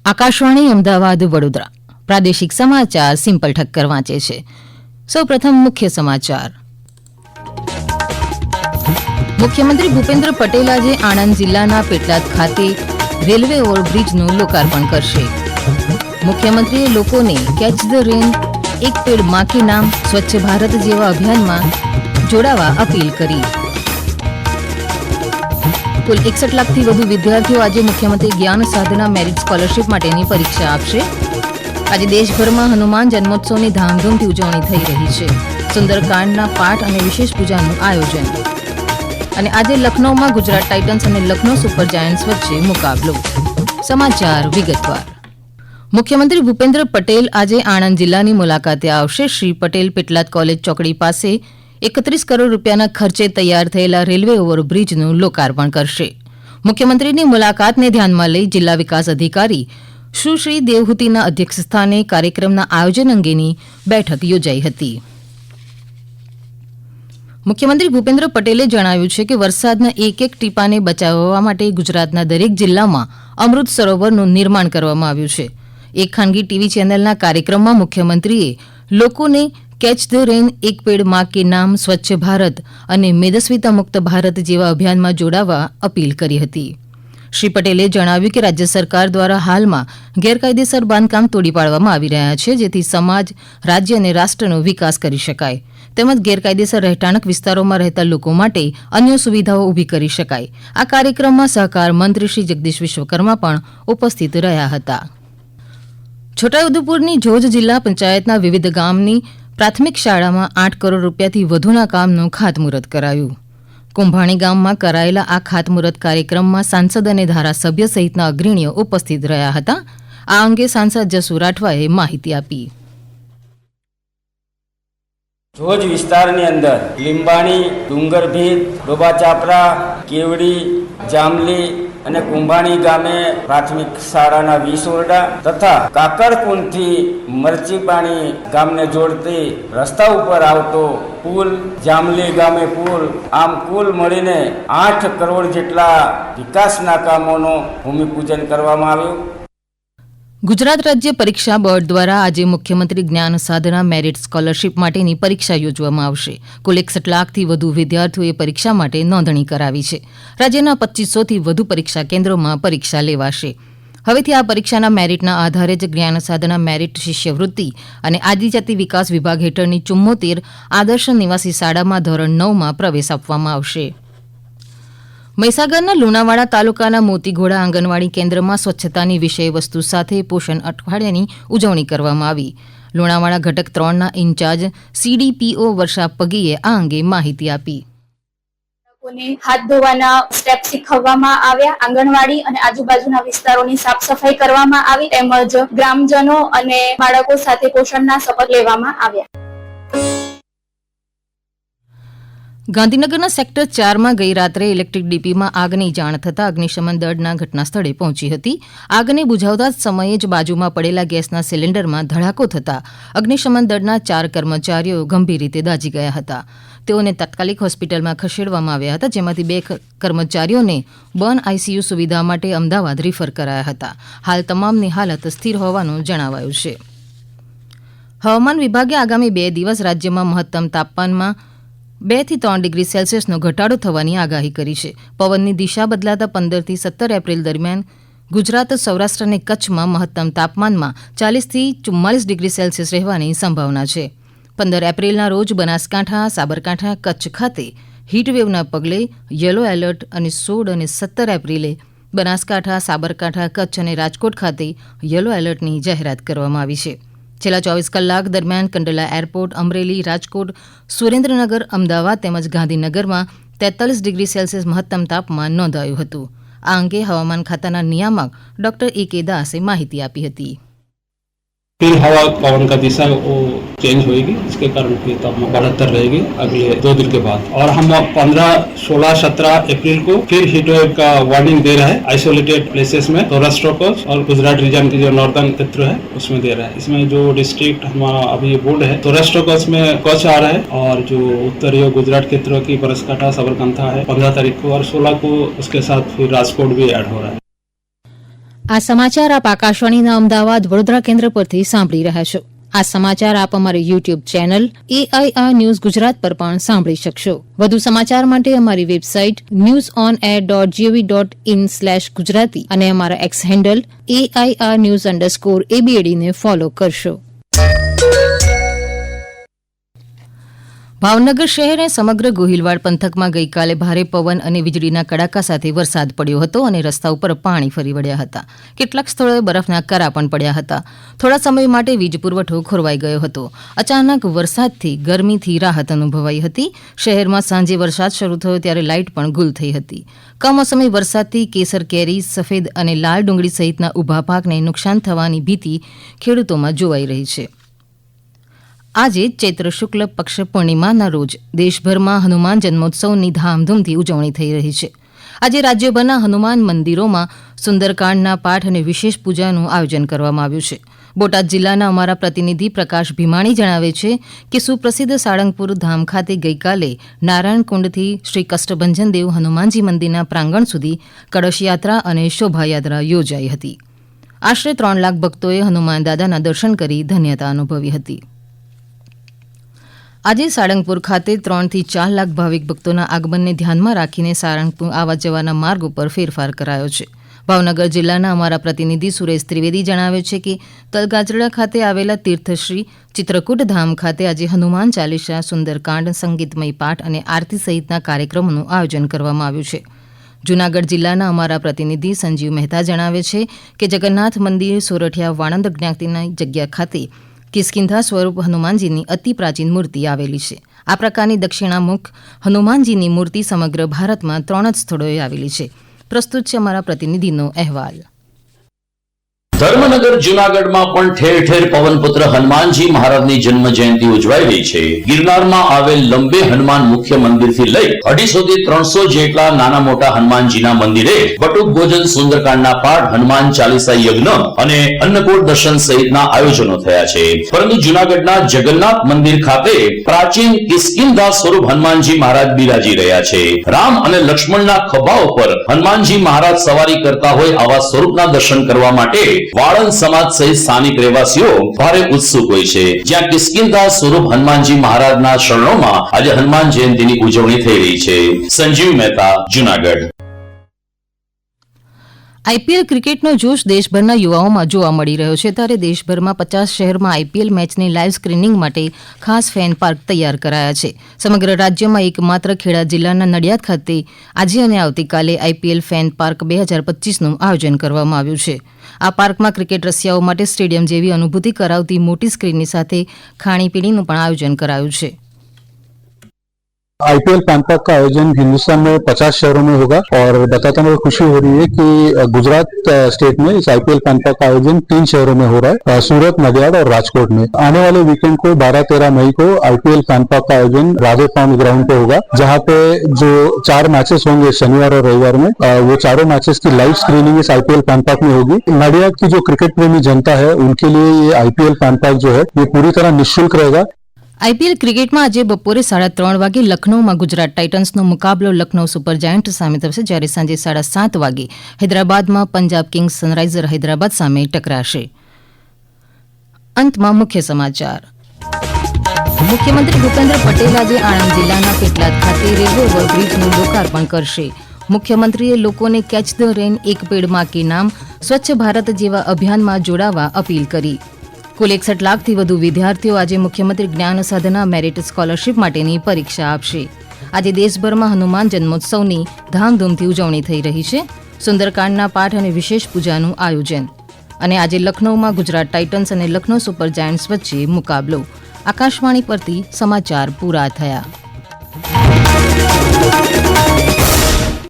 આકાશવાણી અમદાવાદ વડોદરા પ્રાદેશિક સમાચાર સિમ્પલ ઠક્કર વાંચે છે. સૌપ્રથમ મુખ્ય સમાચાર. મુખ્યમંત્રી ભૂપેન્દ્ર પટેલ આજે આણંદ જિલ્લાના પેટલાદ ખાતે રેલવે ઓવરબ્રિજનું લોકાર્પણ કરશે. મુખ્યમંત્રીએ લોકોને કેચ ધ રેન, એક પેડ માં કે નામ, સ્વચ્છ ભારત જેવા અભિયાનમાં જોડાવા અપીલ કરી. કુલ 61 લાખથી વધુ વિદ્યાર્થીઓ આજે મુખ્યમંત્રી જ્ઞાન સાધના મેરિટ સ્કોલરશીપ માટેની પરીક્ષા આપશે. આજે દેશભરમાં હનુમાન જન્મોત્સવની ધામધૂમથી ઉજવણી થઈ રહી છે. સુંદરકાંડના પાઠ અને વિશેષ પૂજાનું આયોજન. અને આજે લખનૌમાં ગુજરાત ટાઇટન્સ અને લખનૌ સુપર જાયન્ટ્સ વચ્ચે મુકાબલો. સમાચાર વિગતવાર. મુખ્યમંત્રી ભૂપેન્દ્ર પટેલ આજે આણંદ જિલ્લાની મુલાકાતે આવશે. શ્રી પટેલ પેટલાદ કોલેજ ચોકડી પાસે 31 કરોડ રૂપિયાના ખર્ચે તૈયાર થયેલા રેલવે ઓવરબ્રિજનું લોકાર્પણ કરશે. મુખ્યમંત્રીની મુલાકાતને ધ્યાનમાં લઈ જિલ્લા વિકાસ અધિકારી સુશ્રી દેવહૂતિના અધ્યક્ષસ્થાને કાર્યક્રમના આયોજન અંગેની બેઠક યોજાઈ હતી. મુખ્યમંત્રી ભૂપેન્દ્ર પટેલે જણાવ્યું છે કે વરસાદના એક એક ટીપાને બચાવવા માટે ગુજરાતના દરેક જિલ્લામાં અમૃત સરોવરનું નિર્માણ કરવામાં આવ્યું છે. એક ખાનગી ટીવી ચેનલના કાર્યક્રમમાં મુખ્યમંત્રીએ લોકોને કેચ ધ રેન, એક પેડ માં કે નામ, સ્વચ્છ ભારત અને મેદસ્વીતા મુક્ત ભારત જેવા અભિયાનમાં જોડાવા અપીલ કરી હતી. શ્રી પટેલે જણાવ્યું કે રાજ્ય સરકાર દ્વારા હાલમાં ગેરકાયદેસર બાંધકામ તોડી પાડવામાં આવી રહ્યા છે, જેથી સમાજ, રાજ્ય અને રાષ્ટ્રનો વિકાસ કરી શકાય, તેમજ ગેરકાયદેસર રહેઠાણક વિસ્તારોમાં રહેતા લોકો માટે અન્ય સુવિધાઓ ઊભી કરી શકાય. આ કાર્યક્રમમાં સહકાર મંત્રી શ્રી જગદીશ વિશ્વકર્મા પણ ઉપસ્થિત રહ્યા હતા. છોટાઉદેપુરની જોજ જિલ્લા પંચાયતના વિવિધ ગામની પ્રાથમિક શાળામાં 8 કરોડ રૂપિયાથી વધુના કામનું ખાતમુહૂર્ત કરાયું. કુંભાણી ગામમાં કરાયેલા આ ખાતમુહૂર્ત કાર્યક્રમમાં સાંસદ અને ધારાસભ્ય સહિતના અગ્રણીઓ ઉપસ્થિત રહ્યા હતા. આ અંગે સાંસદ જસુ રાઠવાએ માહિતી આપી. જોજ વિસ્તારની અંદર લીંબાણી, ડુંગરભીત, ડોબાચાપરા, કેવડી, જામલી અને કુંભાણી ગામે પ્રાથમિક શાળાના 20 ઓરડા તથા કાકડકુંડથી મરચીપાણી ગામને જોડતી રસ્તા ઉપર આવતો પુલ, જામલી ગામે પુલ, આમ કુલ મળીને 8 કરોડ જેટલા વિકાસના કામોનું ભૂમિપૂજન કરવામાં આવ્યું. ગુજરાત રાજ્ય પરીક્ષા બોર્ડ દ્વારા આજે મુખ્યમંત્રી જ્ઞાન સાધના મેરિટ સ્કોલરશીપ માટેની પરીક્ષા યોજવામાં આવશે. કુલ 61 લાખથી વધુ વિદ્યાર્થીઓએ પરીક્ષા માટે નોંધણી કરાવી છે. રાજ્યના 2500થી વધુ પરીક્ષા કેન્દ્રોમાં પરીક્ષા લેવાશે. હવેથી આ પરીક્ષાના મેરિટના આધારે જ જ્ઞાન સાધના મેરિટ શિષ્યવૃત્તિ અને આદિજાતિ વિકાસ વિભાગ હેઠળની 74 આદર્શ નિવાસી શાળામાં ધોરણ 9માં પ્રવેશ આપવામાં આવશે. મહીસાગરના લુણાવાડા તાલુકાના મોતીઘોડા આંગણવાડી કેન્દ્રમાં સ્વચ્છતાની વિષયવસ્તુ સાથે પોષણ અઠવાડિયાની ઉજવણી કરવામાં આવી. લુણાવાડા ઘટક 3ના ઇન્ચાર્જ CDPO વર્ષા પગીએ આ અંગે માહિતી આપી. હાથ ધોવાના સ્ટેપ શીખવવામાં આવ્યા. આંગણવાડી અને આજુબાજુના વિસ્તારોની સાફ સફાઈ કરવામાં આવી, તેમજ ગ્રામજનો અને બાળકો સાથે પોષણના શપથ લેવામાં આવ્યા. ગાંધીનગરના સેક્ટર 4માં ગઈ રાત્રે ઇલેક્ટ્રિક ડીપીમાં આગની જાણ થતાં અગ્નિશમન દળના ઘટના સ્થળે પહોંચી હતી. આગને બુઝાવતા સમયે જ બાજુમાં પડેલા ગેસના સિલિન્ડરમાં ધડાકો થતાં અગ્નિશમન દળના 4 કર્મચારીઓ ગંભીર રીતે દાઝી ગયા હતા. તેઓને તાત્કાલિક હોસ્પિટલમાં ખસેડવામાં આવ્યા હતા, જેમાંથી 2 કર્મચારીઓને બર્ન ICU સુવિધા માટે અમદાવાદ રિફર કરાયા હતા. હાલ તમામની હાલત સ્થિર હોવાનું જણાવાયું છે. હવામાન વિભાગે આગામી 2 દિવસ રાજ્યમાં મહત્તમ તાપમાનમાં 2 થી 3 ડિગ્રી સેલ્સિયસનો ઘટાડો થવાની આગાહી કરી છે. પવનની દિશા બદલાતા 15 થી 17 એપ્રિલ દરમિયાન ગુજરાત, સૌરાષ્ટ્ર અને કચ્છમાં મહત્તમ તાપમાનમાં 40 થી 44 ડિગ્રી સેલ્સિયસ રહેવાની સંભાવના છે. 15 એપ્રિલના રોજ બનાસકાંઠા, સાબરકાંઠા, કચ્છ ખાતે હીટવેવના પગલે યલો એલર્ટ અને 16 અને 17 એપ્રિલે બનાસકાંઠા, સાબરકાંઠા, કચ્છ અને રાજકોટ ખાતે યલો એલર્ટની જાહેરાત કરવામાં આવી છે. છેલ્લા 24 કલાક દરમિયાન કંડલા એરપોર્ટ, અમરેલી, રાજકોટ, સુરેન્દ્રનગર, અમદાવાદ તેમજ ગાંધીનગરમાં 43 ડિગ્રી સેલ્સિયસ મહત્તમ તાપમાન નોંધાયું હતું. આ અંગે હવામાન ખાતાના નિયામક ડોક્ટર AK દાસે માહિતી આપી હતી. फिर हवा पवन का दिशा वो चेंज होगी, इसके कारण फिर तापमान बढ़तर रहेगी अगले 2 दिन के बाद. और हम 15, 16, 17 अप्रैल को फिर हीट वेव का वार्निंग दे रहा है आइसोलेटेड प्लेसेस में. सौराष्ट्र कोस्ट और गुजरात रीजन के जो नॉर्दर्न क्षेत्र है उसमें दे रहा है. इसमें जो डिस्ट्रिक्ट हमारा अभी बोर्ड है, सौराष्ट्र कोस्ट में कच्छ आ रहा है और जो उत्तरीय गुजरात क्षेत्र की बनासकांठा, साबरकांठा है 15 तारीख को, और 16 को उसके साथ फिर राजकोट भी ऐड हो रहा है. આ સમાચાર આપ આકાશવાણીના અમદાવાદ વડોદરા કેન્દ્ર પરથી સાંભળી રહ્યા છો. આ સમાચાર આપ અમારી YouTube channel AIR news Gujarat પર પણ સાંભળી શકશો. વધુ સમાચાર માટે અમારી વેબસાઇટ newsonair.gov.in/gujarati અને અમારા એક્સ હેન્ડલ AIR_news_ABAD ને ફોલો કરશો. ભાવનગર શહેર અને સમગ્ર ગોહિલવાડ પંથકમાં ગઈકાલે ભારે પવન અને વીજળીના કડાકા સાથે વરસાદ પડ્યો હતો અને રસ્તા ઉપર પાણી ફરી વળ્યા હતા. કેટલાક સ્થળોએ બરફના કરા પણ પડ્યા હતા. થોડા સમય માટે વીજ પુરવઠો ખોરવાઈ ગયો હતો. અચાનક વરસાદથી ગરમીથી રાહત અનુભવાઈ હતી. શહેરમાં સાંજે વરસાદ શરૂ થયો ત્યારે લાઇટ પણ ગુલ થઈ હતી. કમોસમી વરસાદથી કેસર કેરી, સફેદ અને લાલ ડુંગળી સહિતના ઊભા પાકને નુકસાન થવાની ભીતિ ખેડૂતોમાં જોવાઈ રહી છે. આજે ચૈત્ર શુક્લ પક્ષ પૂર્ણિમાના રોજ દેશભરમાં હનુમાન જન્મોત્સવની ધામધૂમથી ઉજવણી થઈ રહી છે. આજે રાજ્યભરના હનુમાન મંદિરોમાં સુંદરકાંડના પાઠ અને વિશેષ પૂજાનું આયોજન કરવામાં આવ્યું છે. બોટાદ જિલ્લાના અમારા પ્રતિનિધિ પ્રકાશ ભીમાણી જણાવે છે કે સુપ્રસિદ્ધ સાળંગપુર ધામ ખાતે ગઈકાલે નારાયણ કુંડથી શ્રી કષ્ટભંજન દેવ હનુમાનજી મંદિરના પ્રાંગણ સુધી કળશયાત્રા અને શોભાયાત્રા યોજાઈ હતી. આશરે 3 લાખ ભક્તોએ હનુમાન દાદાના દર્શન કરી ધન્યતા અનુભવી હતી. આજે સાળંગપુર ખાતે 3 થી 4 લાખ ભાવિક ભક્તોના આગમનને ધ્યાનમાં રાખીને સાળંગપુર આવવા જવાના માર્ગ ઉપર ફેરફાર કરાયો છે. ભાવનગર જિલ્લાના અમારા પ્રતિનિધિ સુરેશ ત્રિવેદી જણાવે છે કે તલગાજડા ખાતે આવેલા તીર્થશ્રી ચિત્રકૂટ ધામ ખાતે આજે હનુમાન ચાલીસા, સુંદરકાંડ, સંગીતમય પાઠ અને આરતી સહિતના કાર્યક્રમોનું આયોજન કરવામાં આવ્યું છે. જૂનાગઢ જિલ્લાના અમારા પ્રતિનિધિ સંજીવ મહેતા જણાવે છે કે જગન્નાથ મંદિર સોરઠિયા વાણંદ જ્ઞાતિના જગ્યા ખાતે કિષ્કિંધા સ્વરૂપ હનુમાનજીની અતિ પ્રાચીન મૂર્તિ આવેલી છે. આ પ્રકારની દક્ષિણામુખ હનુમાનજીની મૂર્તિ સમગ્ર ભારતમાં 3 જ સ્થળોએ આવેલી છે. પ્રસ્તુત છે અમારા પ્રતિનિધિનો અહેવાલ. ધર્મનગર જૂનાગઢમાં પણ ઠેર ઠેર પવનપુત્ર હનુમાનજી મહારાજની જન્મ જયંતિ ઉજવાઈ રહી છે. ગિરનારમાં આવેલ લંબે હનુમાન મુખ્ય મંદિરથી લઈ 250 થી 300 જેટલા નાના મોટા હનુમાનજીના મંદિરે બટુક ભોજન, સુંદરકાંડના પાઠ, હનુમાન ચાલીસા યજ્ઞ અને અન્નકૂટ દર્શન સહિતના આયોજનો થયા છે. પરંતુ જૂનાગઢના જગન્નાથ મંદિર ખાતે પ્રાચીન કિષ્કિંધા સ્વરૂપ હનુમાનજી મહારાજ બિરાજી રહ્યા છે. રામ અને લક્ષ્મણના ખભા ઉપર હનુમાનજી મહારાજ સવારી કરતા હોય આવા સ્વરૂપના દર્શન કરવા માટે વાળંદ સમાજ સહિત સ્થાનિક રહેવાસીઓ ભારે ઉત્સુક હોય છે. જ્યાં કિષ્કિંધા સ્વરૂપ હનુમાનજી મહારાજના શરણોમાં આજે હનુમાન જયંતિની ઉજવણી થઈ રહી છે. સંજીવ મહેતા, જૂનાગઢ. આઈપીએલ ક્રિકેટનો જોશ દેશભરના યુવાઓમાં જોવા મળી રહ્યો છે. ત્યારે દેશભરમાં 50 શહેરમાં આઈપીએલ મેચની લાઈવ સ્ક્રીનિંગ માટે ખાસ ફેન પાર્ક તૈયાર કરાયા છે. સમગ્ર રાજ્યમાં એકમાત્ર ખેડા જિલ્લાના નડિયાદ ખાતે આજે અને આવતીકાલે આઈપીએલ ફેન પાર્ક 2025નું આયોજન કરવામાં આવ્યું છે. આ પાર્કમાં ક્રિકેટ રસિયાઓ માટે સ્ટેડિયમ જેવી અનુભૂતિ કરાવતી મોટી સ્ક્રીનની સાથે ખાણીપીણીનું પણ આયોજન કરાયું છે. आईपीएल पैन पार्क का आयोजन हिंदुस्तान में 50 शहरों में होगा और बताता हूँ खुशी हो रही है कि गुजरात स्टेट में इस आईपीएल पैन पार्क का आयोजन 3 शहरों में हो रहा है, सूरत, नडियाद और राजकोट में. आने वाले वीकेंड को 12-13 मई को आईपीएल पैन पार्क का आयोजन राधे फार्म ग्राउंड पे होगा, जहाँ पे जो 4 मैचेस होंगे शनिवार और रविवार में, वो चारों मैचेस की लाइव स्क्रीनिंग इस आईपीएल पैन पार्क में होगी. नडियाद की जो क्रिकेट प्रेमी जनता है उनके लिए ये आईपीएल पैन पार्क जो है ये पूरी तरह निःशुल्क रहेगा. આઈપીએલ ક્રિકેટમાં આજે બપોરે 3:30 વાગે લખનૌમાં ગુજરાત ટાઇટન્સનો મુકાબલો લખનૌ સુપર જાયન્ટ સામે થશે. જ્યારે સાંજે 7:30 વાગે હૈદરાબાદમાં પંજાબ કિંગ્સ સનરાઇઝર હૈદરાબાદ સામે ટકરાશે. અંતમાં મુખ્ય સમાચાર. મુખ્યમંત્રી ભૂપેન્દ્ર પટેલ આજે આણંદ જિલ્લાના પેટલાદ ખાતે રેલવે ઓવરબ્રિજનું લોકાર્પણ કરશે. મુખ્યમંત્રીએ લોકોને કેચ ધ રેન, એક પેડ માં કે નામ, સ્વચ્છ ભારત જેવા અભિયાનમાં જોડાવા અપીલ કરી. કુલ 61 લાખથી વધુ વિદ્યાર્થીઓ આજે મુખ્યમંત્રી જ્ઞાન સાધના મેરિટ સ્કોલરશીપ માટેની પરીક્ષા આપશે. આજે દેશભરમાં હનુમાન જન્મોત્સવની ધામધૂમથી ઉજવણી થઈ રહી છે. સુંદરકાંડના પાઠ અને વિશેષ પૂજાનું આયોજન. અને આજે લખનૌમાં ગુજરાત ટાઇટન્સ અને લખનૌ સુપર જાયન્ટ્સ વચ્ચે મુકાબલો. આકાશવાણી પરથી સમાચાર પૂરા થયા.